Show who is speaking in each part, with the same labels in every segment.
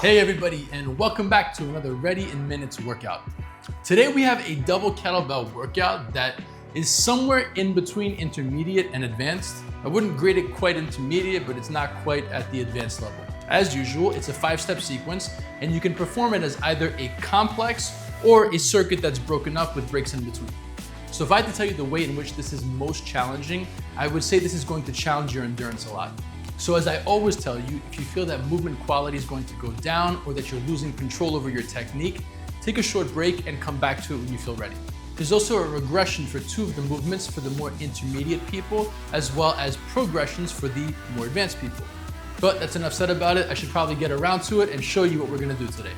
Speaker 1: Hey everybody, and welcome back to another Ready in Minutes workout. Today we have a double kettlebell workout that is somewhere in between intermediate and advanced. I wouldn't grade it quite intermediate, but it's not quite at the advanced level. As usual, it's a 5-step sequence, and you can perform it as either a complex or a circuit that's broken up with breaks in between. So if I had to tell you the way in which this is most challenging, I would say this is going to challenge your endurance a lot. So as I always tell you, if you feel that movement quality is going to go down or that you're losing control over your technique, take a short break and come back to it when you feel ready. There's also a regression for 2 of the movements for the more intermediate people, as well as progressions for the more advanced people. But that's enough said about it. I should probably get around to it and show you what we're gonna do today.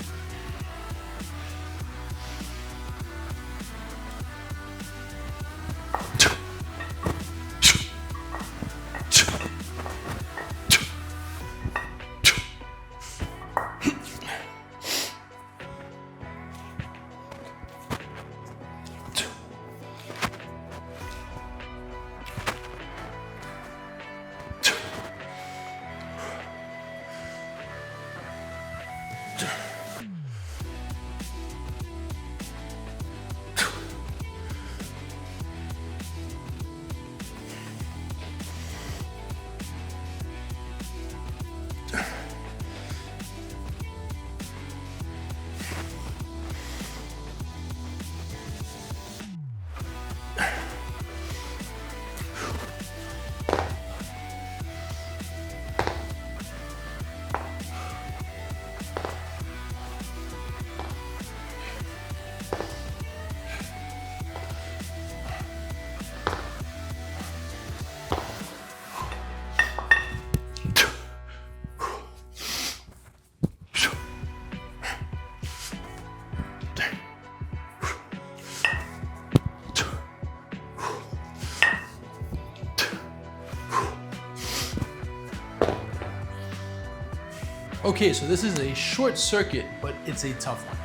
Speaker 1: Okay, so this is a short circuit, but it's a tough one.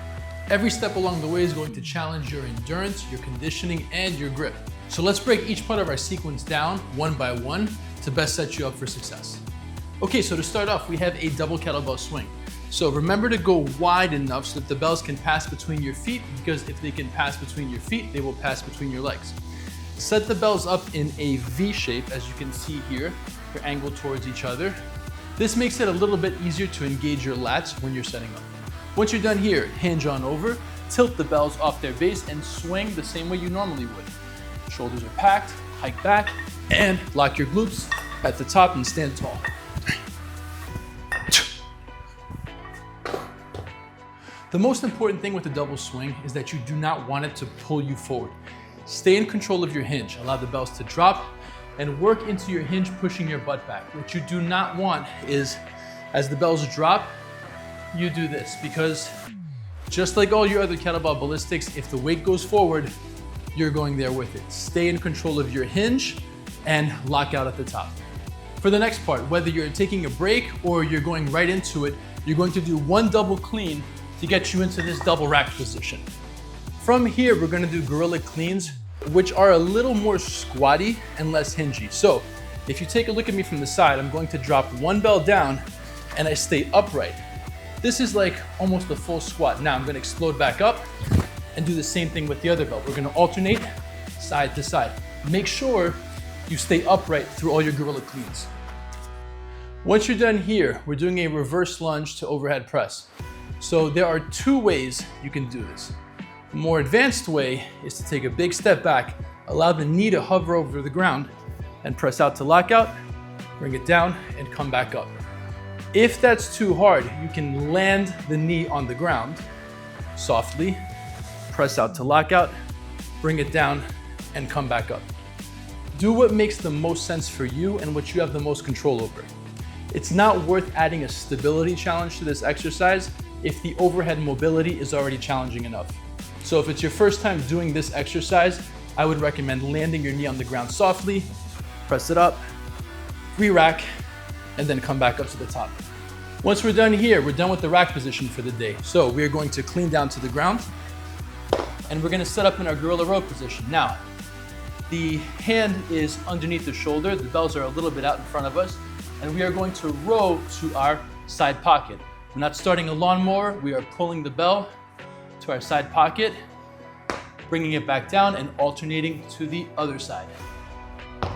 Speaker 1: Every step along the way is going to challenge your endurance, your conditioning, and your grip. So let's break each part of our sequence down one by one to best set you up for success. Okay, so to start off, we have a double kettlebell swing. So remember to go wide enough so that the bells can pass between your feet, because if they can pass between your feet, they will pass between your legs. Set the bells up in a V shape, as you can see here. They're angled towards each other. This makes it a little bit easier to engage your lats when you're setting up. Once you're done here, hinge on over, tilt the bells off their base, and swing the same way you normally would. Shoulders are packed, hike back, and lock your glutes at the top and stand tall. The most important thing with the double swing is that you do not want it to pull you forward. Stay in control of your hinge. Allow the bells to drop and work into your hinge, pushing your butt back. What you do not want is, as the bells drop, you do this, because just like all your other kettlebell ballistics, if the weight goes forward, you're going there with it. Stay in control of your hinge and lock out at the top. For the next part, whether you're taking a break or you're going right into it, you're going to do one double clean to get you into this double rack position. From here, we're gonna do gorilla cleans, which are a little more squatty and less hingy. So if you take a look at me from the side, I'm going to drop one bell down and I stay upright. This is like almost a full squat. Now I'm gonna explode back up and do the same thing with the other bell. We're gonna alternate side to side. Make sure you stay upright through all your gorilla cleans. Once you're done here, we're doing a reverse lunge to overhead press. So there are 2 ways you can do this. The more advanced way is to take a big step back, allow the knee to hover over the ground, and press out to lockout, bring it down, and come back up. If that's too hard, you can land the knee on the ground softly, press out to lockout, bring it down, and come back up. Do what makes the most sense for you and what you have the most control over. It's not worth adding a stability challenge to this exercise if the overhead mobility is already challenging enough. So if it's your first time doing this exercise, I would recommend landing your knee on the ground softly, press it up, re-rack, and then come back up to the top. Once we're done here, we're done with the rack position for the day. So we're going to clean down to the ground, and we're gonna set up in our gorilla row position. Now, the hand is underneath the shoulder, the bells are a little bit out in front of us, and we are going to row to our side pocket. We're not starting a lawnmower. We are pulling the bell to our side pocket, bringing it back down and alternating to the other side. So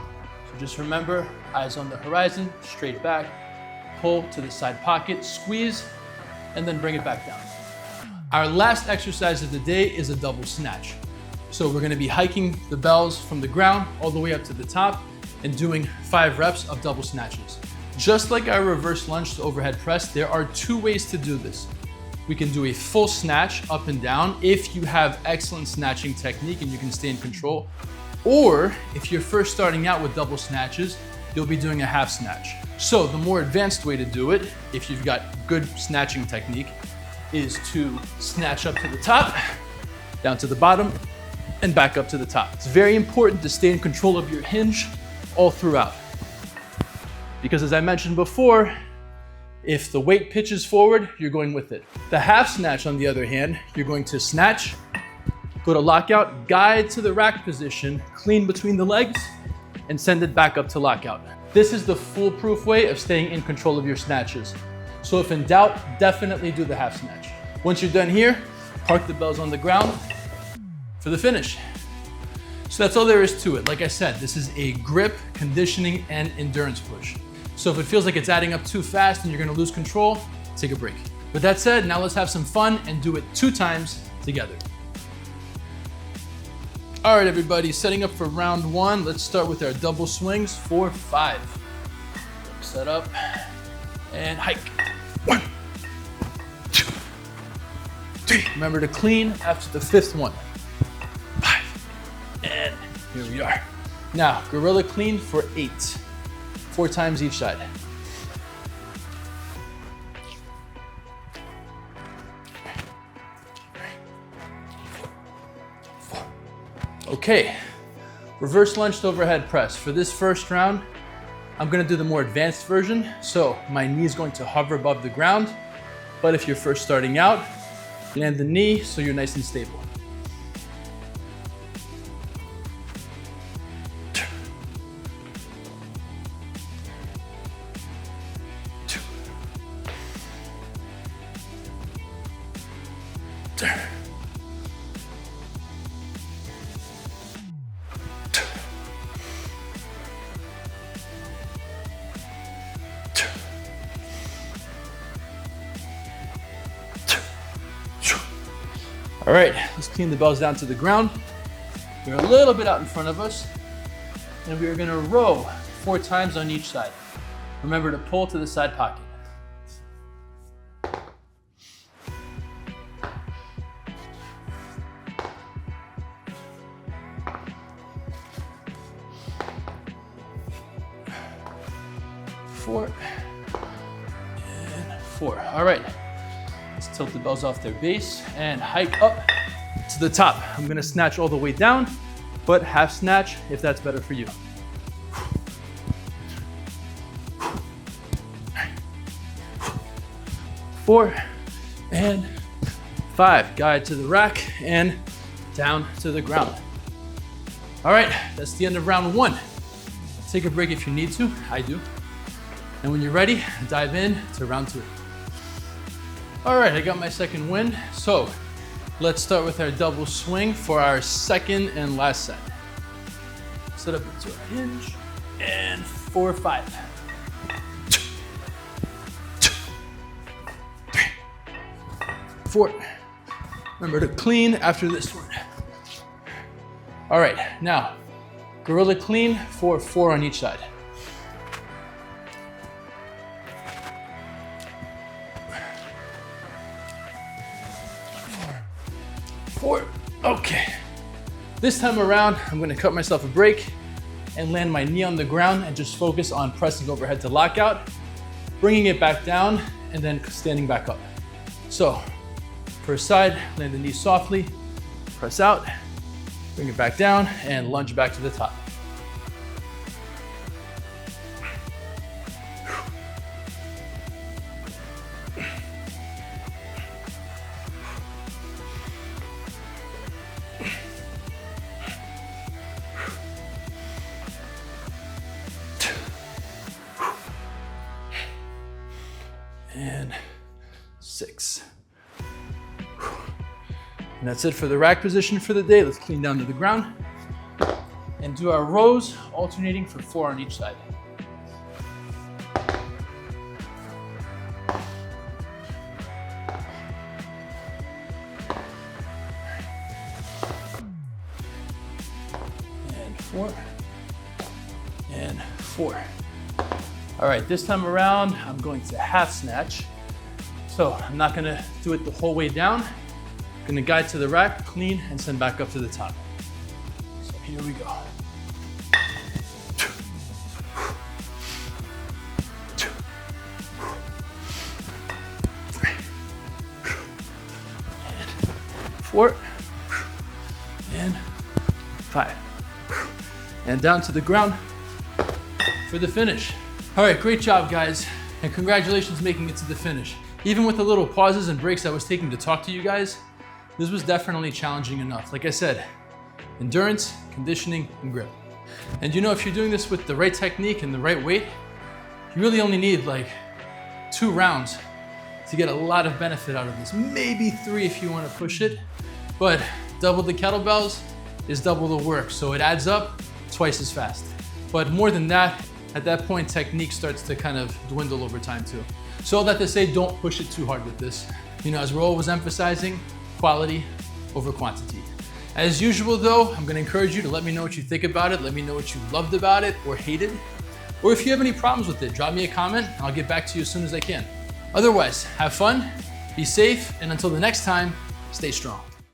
Speaker 1: just remember, eyes on the horizon, straight back, pull to the side pocket, squeeze, and then bring it back down. Our last exercise of the day is a double snatch. So we're gonna be hiking the bells from the ground all the way up to the top and doing 5 reps of double snatches. Just like our reverse lunge to overhead press, there are 2 ways to do this. We can do a full snatch up and down if you have excellent snatching technique and you can stay in control. Or if you're first starting out with double snatches, you'll be doing a half snatch. So the more advanced way to do it, if you've got good snatching technique, is to snatch up to the top, down to the bottom, and back up to the top. It's very important to stay in control of your hinge all throughout. Because as I mentioned before, if the weight pitches forward, you're going with it. The half snatch, on the other hand, you're going to snatch, go to lockout, guide to the rack position, clean between the legs, and send it back up to lockout. This is the foolproof way of staying in control of your snatches. So if in doubt, definitely do the half snatch. Once you're done here, park the bells on the ground for the finish. So that's all there is to it. Like I said, this is a grip, conditioning, and endurance push. So if it feels like it's adding up too fast and you're gonna lose control, take a break. With that said, now let's have some fun and do it 2 times together. All right, everybody, setting up for round 1. Let's start with our double swings for 5. Set up and hike. 1, 2, 3. Remember to clean after the 5th one. 5, and here we are. Now, gorilla clean for 8. 4 times each side. Okay, reverse lunge to overhead press. For this first round, I'm gonna do the more advanced version. So my knee is going to hover above the ground, but if you're first starting out, land the knee so you're nice and stable. All right, let's clean the bells down to the ground. We're a little bit out in front of us, and we're gonna row 4 times on each side. Remember to pull to the side pocket. Four and 4. All right. Let's tilt the bells off their base and hike up to the top. I'm gonna snatch all the way down, but half snatch if that's better for you. 4 and 5. Guide to the rack and down to the ground. All right, that's the end of round 1. Take a break if you need to, I do. And when you're ready, dive in to round 2. All right, I got my second win. So let's start with our double swing for our second and last set. Set up into our hinge and 4, 5. 2, 3, 4. Remember to clean after this one. All right, now gorilla clean for 4 on each side. 4. Okay. This time around, I'm gonna cut myself a break and land my knee on the ground and just focus on pressing overhead to lockout, bringing it back down, and then standing back up. So, first side, land the knee softly, press out, bring it back down, and lunge back to the top. And 6. And that's it for the rack position for the day. Let's clean down to the ground and do our rows, alternating for 4 on each side. And 4, and 4. All right, this time around, I'm going to half snatch. So I'm not gonna do it the whole way down. I'm gonna guide to the rack, clean, and send back up to the top. So here we go. And 4, and 5. And down to the ground for the finish. All right, great job, guys. And congratulations making it to the finish. Even with the little pauses and breaks I was taking to talk to you guys, this was definitely challenging enough. Like I said, endurance, conditioning, and grip. And you know, if you're doing this with the right technique and the right weight, you really only need like 2 rounds to get a lot of benefit out of this. Maybe 3 if you want to push it, but double the kettlebells is double the work. So it adds up twice as fast. But more than that, at that point, technique starts to kind of dwindle over time too. So all that to say, don't push it too hard with this. You know, as we're always emphasizing, quality over quantity. As usual though, I'm gonna encourage you to let me know what you think about it. Let me know what you loved about it or hated. Or if you have any problems with it, drop me a comment and I'll get back to you as soon as I can. Otherwise, have fun, be safe, and until the next time, stay strong.